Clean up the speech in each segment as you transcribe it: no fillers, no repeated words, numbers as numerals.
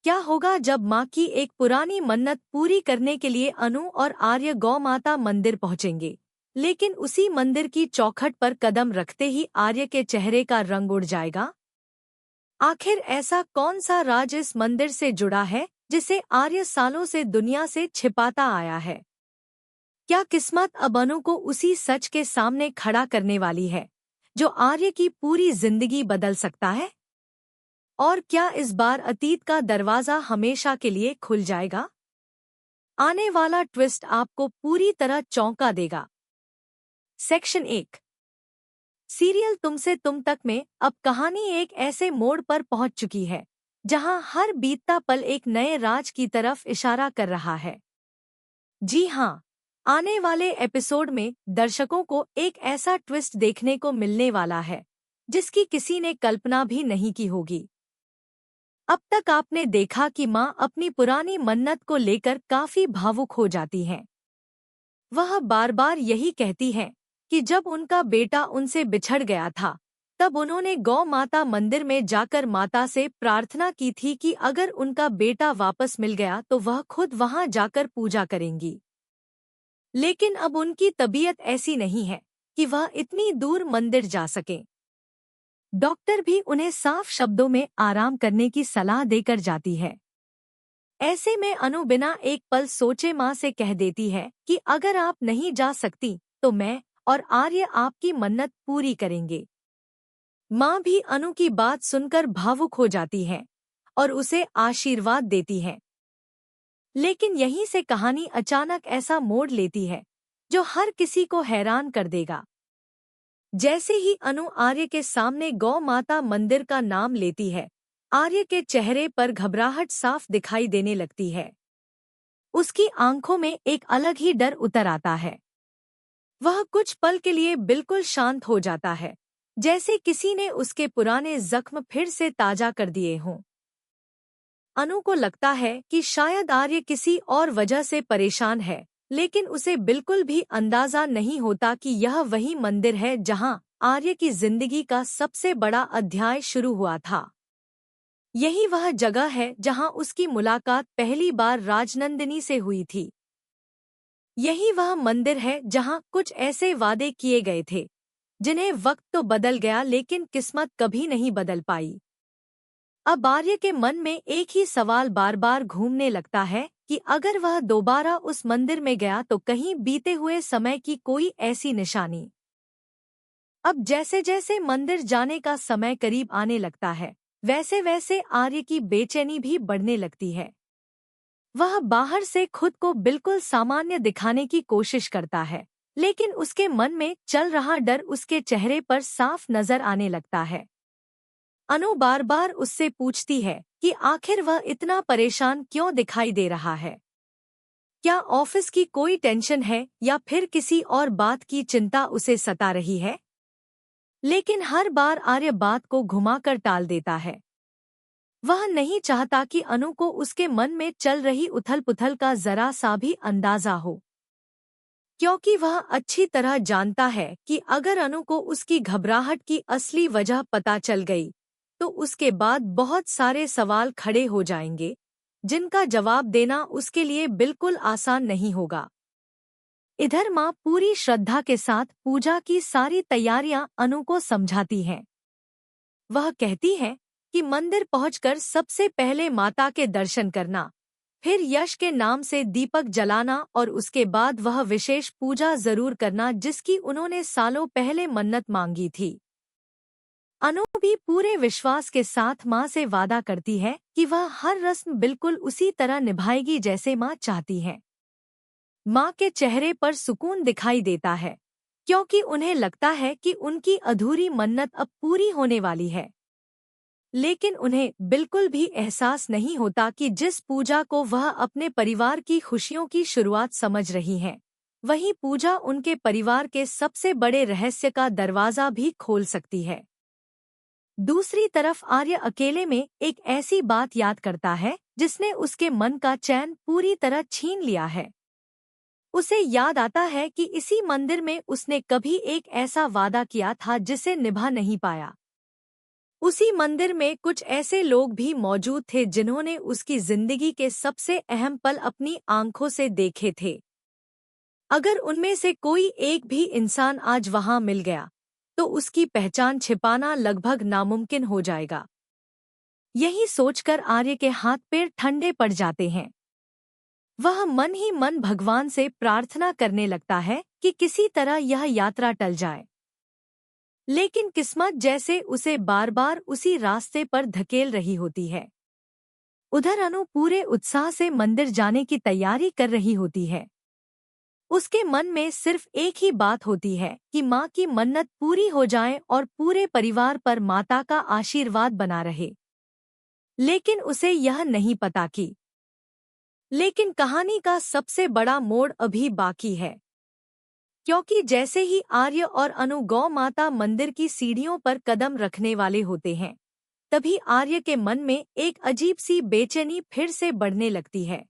क्या होगा जब माँ की एक पुरानी मन्नत पूरी करने के लिए अनु और आर्य गौ माता मंदिर पहुंचेंगे? लेकिन उसी मंदिर की चौखट पर कदम रखते ही आर्य के चेहरे का रंग उड़ जाएगा। आखिर ऐसा कौन सा राज इस मंदिर से जुड़ा है जिसे आर्य सालों से दुनिया से छिपाता आया है? क्या किस्मत अब अनु को उसी सच के सामने खड़ा करने वाली है जो आर्य की पूरी जिंदगी बदल सकता है? और क्या इस बार अतीत का दरवाजा हमेशा के लिए खुल जाएगा? आने वाला ट्विस्ट आपको पूरी तरह चौंका देगा। सेक्शन 1। सीरियल तुमसे तुम तक में अब कहानी एक ऐसे मोड़ पर पहुंच चुकी है जहां हर बीतता पल एक नए राज की तरफ इशारा कर रहा है। जी हां, आने वाले एपिसोड में दर्शकों को एक ऐसा ट्विस्ट देखने को मिलने वाला है जिसकी किसी ने कल्पना भी नहीं की होगी। अब तक आपने देखा कि माँ अपनी पुरानी मन्नत को लेकर काफी भावुक हो जाती हैं। वह बार बार यही कहती हैं कि जब उनका बेटा उनसे बिछड़ गया था तब उन्होंने गौ माता मंदिर में जाकर माता से प्रार्थना की थी कि अगर उनका बेटा वापस मिल गया तो वह खुद वहां जाकर पूजा करेंगी। लेकिन अब उनकी तबीयत ऐसी नहीं है कि वह इतनी दूर मंदिर जा सकें। डॉक्टर भी उन्हें साफ शब्दों में आराम करने की सलाह देकर जाती है। ऐसे में अनु बिना एक पल सोचे माँ से कह देती है कि अगर आप नहीं जा सकती तो मैं और आर्य आपकी मन्नत पूरी करेंगे। माँ भी अनु की बात सुनकर भावुक हो जाती है और उसे आशीर्वाद देती है। लेकिन यहीं से कहानी अचानक ऐसा मोड़ लेती है जो हर किसी को हैरान कर देगा। जैसे ही अनु आर्य के सामने गौ माता मंदिर का नाम लेती है, आर्य के चेहरे पर घबराहट साफ दिखाई देने लगती है। उसकी आंखों में एक अलग ही डर उतर आता है। वह कुछ पल के लिए बिल्कुल शांत हो जाता है, जैसे किसी ने उसके पुराने जख्म फिर से ताजा कर दिए हों। अनु को लगता है कि शायद आर्य किसी और वजह से परेशान है, लेकिन उसे बिल्कुल भी अंदाजा नहीं होता कि यह वही मंदिर है जहां आर्य की जिंदगी का सबसे बड़ा अध्याय शुरू हुआ था। यही वह जगह है जहां उसकी मुलाकात पहली बार राजनंदिनी से हुई थी। यही वह मंदिर है जहां कुछ ऐसे वादे किए गए थे जिन्हें वक्त तो बदल गया लेकिन किस्मत कभी नहीं बदल पाई। अब आर्य के मन में एक ही सवाल बार बार घूमने लगता है कि अगर वह दोबारा उस मंदिर में गया तो कहीं बीते हुए समय की कोई ऐसी निशानी। अब जैसे जैसे मंदिर जाने का समय करीब आने लगता है, वैसे वैसे आर्य की बेचैनी भी बढ़ने लगती है। वह बाहर से खुद को बिल्कुल सामान्य दिखाने की कोशिश करता है, लेकिन उसके मन में चल रहा डर उसके चेहरे पर साफ नजर आने लगता है। अनु बार बार उससे पूछती है कि आखिर वह इतना परेशान क्यों दिखाई दे रहा है। क्या ऑफिस की कोई टेंशन है या फिर किसी और बात की चिंता उसे सता रही है? लेकिन हर बार आर्य बात को घुमाकर टाल देता है। वह नहीं चाहता कि अनु को उसके मन में चल रही उथल-पुथल का जरा सा भी अंदाजा हो, क्योंकि वह अच्छी तरह जानता है कि अगर अनु को उसकी घबराहट की असली वजह पता चल गई तो उसके बाद बहुत सारे सवाल खड़े हो जाएंगे जिनका जवाब देना उसके लिए बिल्कुल आसान नहीं होगा। इधर माँ पूरी श्रद्धा के साथ पूजा की सारी तैयारियां अनु को समझाती हैं। वह कहती है कि मंदिर पहुंचकर सबसे पहले माता के दर्शन करना, फिर यश के नाम से दीपक जलाना और उसके बाद वह विशेष पूजा जरूर करना जिसकी उन्होंने सालों पहले मन्नत मांगी थी। अनु भी पूरे विश्वास के साथ माँ से वादा करती है कि वह हर रस्म बिल्कुल उसी तरह निभाएगी जैसे माँ चाहती है। माँ के चेहरे पर सुकून दिखाई देता है, क्योंकि उन्हें लगता है कि उनकी अधूरी मन्नत अब पूरी होने वाली है। लेकिन उन्हें बिल्कुल भी एहसास नहीं होता कि जिस पूजा को वह अपने परिवार की खुशियों की शुरुआत समझ रही हैं, वही पूजा उनके परिवार के सबसे बड़े रहस्य का दरवाजा भी खोल सकती है। दूसरी तरफ आर्य अकेले में एक ऐसी बात याद करता है जिसने उसके मन का चैन पूरी तरह छीन लिया है। उसे याद आता है कि इसी मंदिर में उसने कभी एक ऐसा वादा किया था जिसे निभा नहीं पाया। उसी मंदिर में कुछ ऐसे लोग भी मौजूद थे जिन्होंने उसकी जिंदगी के सबसे अहम पल अपनी आंखों से देखे थे। अगर उनमें से कोई एक भी इंसान आज वहां मिल गया तो उसकी पहचान छिपाना लगभग नामुमकिन हो जाएगा। यही सोचकर आर्य के हाथ पैर ठंडे पड़ जाते हैं। वह मन ही मन भगवान से प्रार्थना करने लगता है कि किसी तरह यह यात्रा टल जाए। लेकिन किस्मत जैसे उसे बार बार उसी रास्ते पर धकेल रही होती है। उधर अनु पूरे उत्साह से मंदिर जाने की तैयारी कर रही होती है। उसके मन में सिर्फ एक ही बात होती है कि माँ की मन्नत पूरी हो जाए और पूरे परिवार पर माता का आशीर्वाद बना रहे। लेकिन उसे यह नहीं पता कि लेकिन कहानी का सबसे बड़ा मोड़ अभी बाकी है। क्योंकि जैसे ही आर्य और अनु गौ माता मंदिर की सीढ़ियों पर कदम रखने वाले होते हैं, तभी आर्य के मन में एक अजीब सी बेचैनी फिर से बढ़ने लगती है।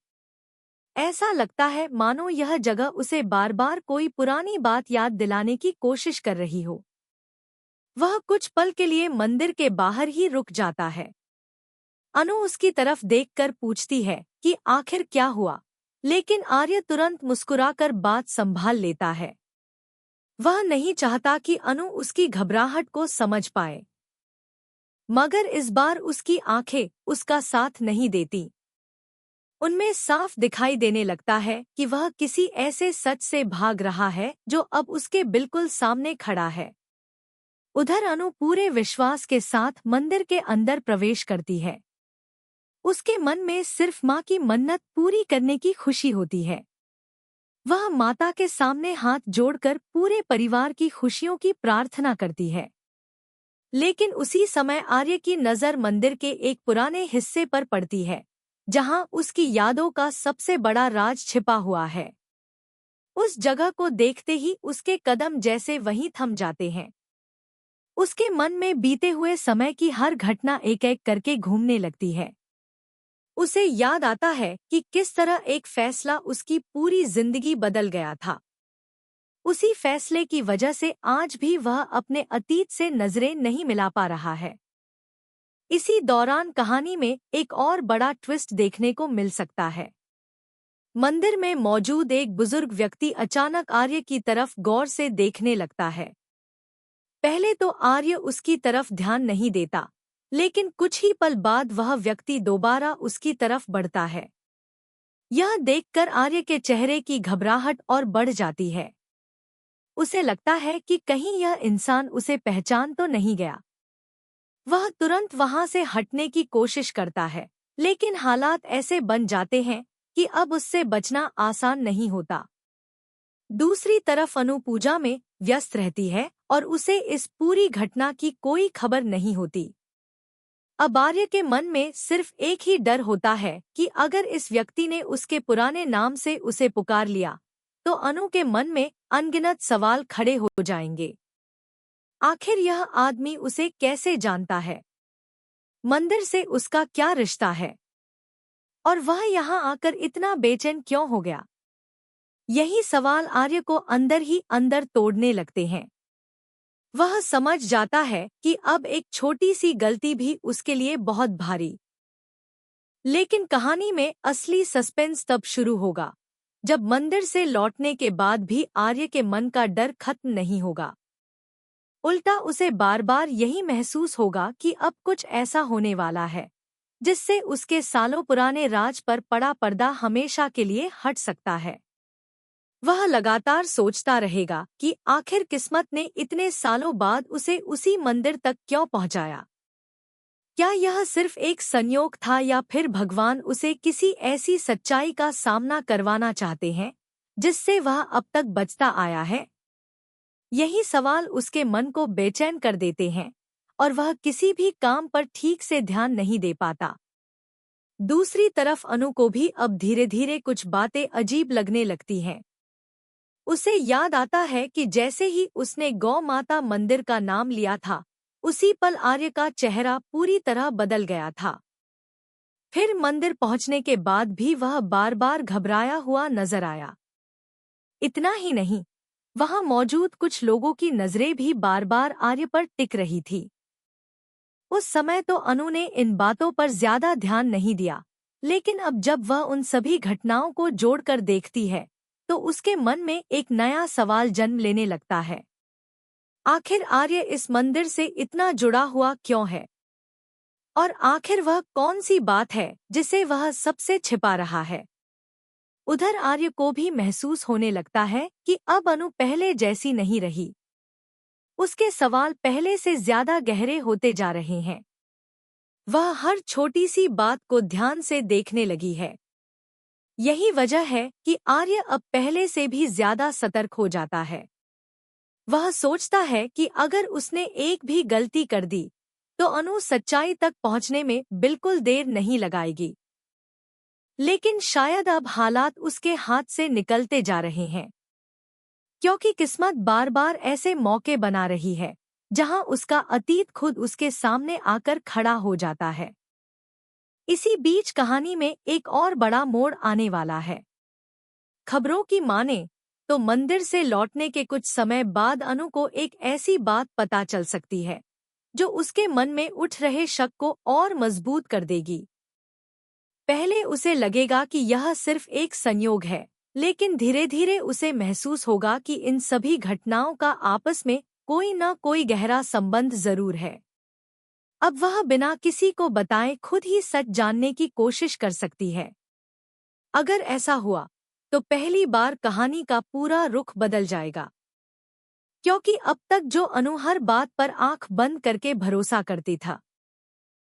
ऐसा लगता है मानो यह जगह उसे बार बार कोई पुरानी बात याद दिलाने की कोशिश कर रही हो। वह कुछ पल के लिए मंदिर के बाहर ही रुक जाता है। अनु उसकी तरफ देखकर पूछती है कि आखिर क्या हुआ, लेकिन आर्य तुरंत मुस्कुराकर बात संभाल लेता है। वह नहीं चाहता कि अनु उसकी घबराहट को समझ पाए, मगर इस बार उसकी आंखें उसका साथ नहीं देती। उनमें साफ दिखाई देने लगता है कि वह किसी ऐसे सच से भाग रहा है जो अब उसके बिल्कुल सामने खड़ा है। उधर अनु पूरे विश्वास के साथ मंदिर के अंदर प्रवेश करती है। उसके मन में सिर्फ माँ की मन्नत पूरी करने की खुशी होती है। वह माता के सामने हाथ जोड़कर पूरे परिवार की खुशियों की प्रार्थना करती है। लेकिन उसी समय आर्य की नज़र मंदिर के एक पुराने हिस्से पर पड़ती है, जहां उसकी यादों का सबसे बड़ा राज छिपा हुआ है। उस जगह को देखते ही उसके कदम जैसे वहीं थम जाते हैं। उसके मन में बीते हुए समय की हर घटना एक एक करके घूमने लगती है। उसे याद आता है कि किस तरह एक फैसला उसकी पूरी जिंदगी बदल गया था। उसी फैसले की वजह से आज भी वह अपने अतीत से नजरें नहीं मिला पा रहा है। इसी दौरान कहानी में एक और बड़ा ट्विस्ट देखने को मिल सकता है। मंदिर में मौजूद एक बुजुर्ग व्यक्ति अचानक आर्य की तरफ गौर से देखने लगता है। पहले तो आर्य उसकी तरफ ध्यान नहीं देता, लेकिन कुछ ही पल बाद वह व्यक्ति दोबारा उसकी तरफ बढ़ता है। यह देखकर आर्य के चेहरे की घबराहट और बढ़ जाती है। उसे लगता है कि कहीं यह इंसान उसे पहचान तो नहीं गया। वह तुरंत वहां से हटने की कोशिश करता है, लेकिन हालात ऐसे बन जाते हैं कि अब उससे बचना आसान नहीं होता। दूसरी तरफ अनु पूजा में व्यस्त रहती है और उसे इस पूरी घटना की कोई खबर नहीं होती। अब आर्य के मन में सिर्फ एक ही डर होता है कि अगर इस व्यक्ति ने उसके पुराने नाम से उसे पुकार लिया तो अनु के मन में अनगिनत सवाल खड़े हो जाएंगे। आखिर यह आदमी उसे कैसे जानता है? मंदिर से उसका क्या रिश्ता है? और वह यहाँ आकर इतना बेचैन क्यों हो गया? यही सवाल आर्य को अंदर ही अंदर तोड़ने लगते हैं। वह समझ जाता है कि अब एक छोटी सी गलती भी उसके लिए बहुत भारी। लेकिन कहानी में असली सस्पेंस तब शुरू होगा, जब मंदिर से लौटने के बाद भी आर्य के मन का डर खत्म नहीं होगा। उल्टा उसे बार बार यही महसूस होगा कि अब कुछ ऐसा होने वाला है जिससे उसके सालों पुराने राज पर पड़ा पर्दा हमेशा के लिए हट सकता है। वह लगातार सोचता रहेगा कि आखिर किस्मत ने इतने सालों बाद उसे उसी मंदिर तक क्यों पहुंचाया। क्या यह सिर्फ एक संयोग था या फिर भगवान उसे किसी ऐसी सच्चाई का सामना करवाना चाहते हैं जिससे वह अब तक बचता आया है? यही सवाल उसके मन को बेचैन कर देते हैं और वह किसी भी काम पर ठीक से ध्यान नहीं दे पाता। दूसरी तरफ अनु को भी अब धीरे धीरे कुछ बातें अजीब लगने लगती हैं। उसे याद आता है कि जैसे ही उसने गौ माता मंदिर का नाम लिया था, उसी पल आर्य का चेहरा पूरी तरह बदल गया था। फिर मंदिर पहुंचने के बाद भी वह बार बार घबराया हुआ नजर आया। इतना ही नहीं, वहां मौजूद कुछ लोगों की नजरें भी बार बार आर्य पर टिक रही थी। उस समय तो अनु ने इन बातों पर ज्यादा ध्यान नहीं दिया, लेकिन अब जब वह उन सभी घटनाओं को जोड़कर देखती है तो उसके मन में एक नया सवाल जन्म लेने लगता है। आखिर आर्य इस मंदिर से इतना जुड़ा हुआ क्यों है? और आखिर वह कौन सी बात है जिसे वह सबसे छिपा रहा है? उधर आर्य को भी महसूस होने लगता है कि अब अनु पहले जैसी नहीं रही। उसके सवाल पहले से ज्यादा गहरे होते जा रहे हैं। वह हर छोटी सी बात को ध्यान से देखने लगी है। यही वजह है कि आर्य अब पहले से भी ज्यादा सतर्क हो जाता है। वह सोचता है कि अगर उसने एक भी गलती कर दी तो अनु सच्चाई तक पहुंचने में बिल्कुल देर नहीं लगाएगी। लेकिन शायद अब हालात उसके हाथ से निकलते जा रहे हैं, क्योंकि किस्मत बार बार ऐसे मौके बना रही है जहां उसका अतीत खुद उसके सामने आकर खड़ा हो जाता है। इसी बीच कहानी में एक और बड़ा मोड़ आने वाला है। खबरों की माने तो मंदिर से लौटने के कुछ समय बाद अनु को एक ऐसी बात पता चल सकती है जो उसके मन में उठ रहे शक को और मजबूत कर देगी। पहले उसे लगेगा कि यह सिर्फ एक संयोग है, लेकिन धीरे धीरे उसे महसूस होगा कि इन सभी घटनाओं का आपस में कोई न कोई गहरा संबंध जरूर है। अब वह बिना किसी को बताए खुद ही सच जानने की कोशिश कर सकती है। अगर ऐसा हुआ तो पहली बार कहानी का पूरा रुख बदल जाएगा, क्योंकि अब तक जो अनु हर बात पर आंख बंद करके भरोसा करती था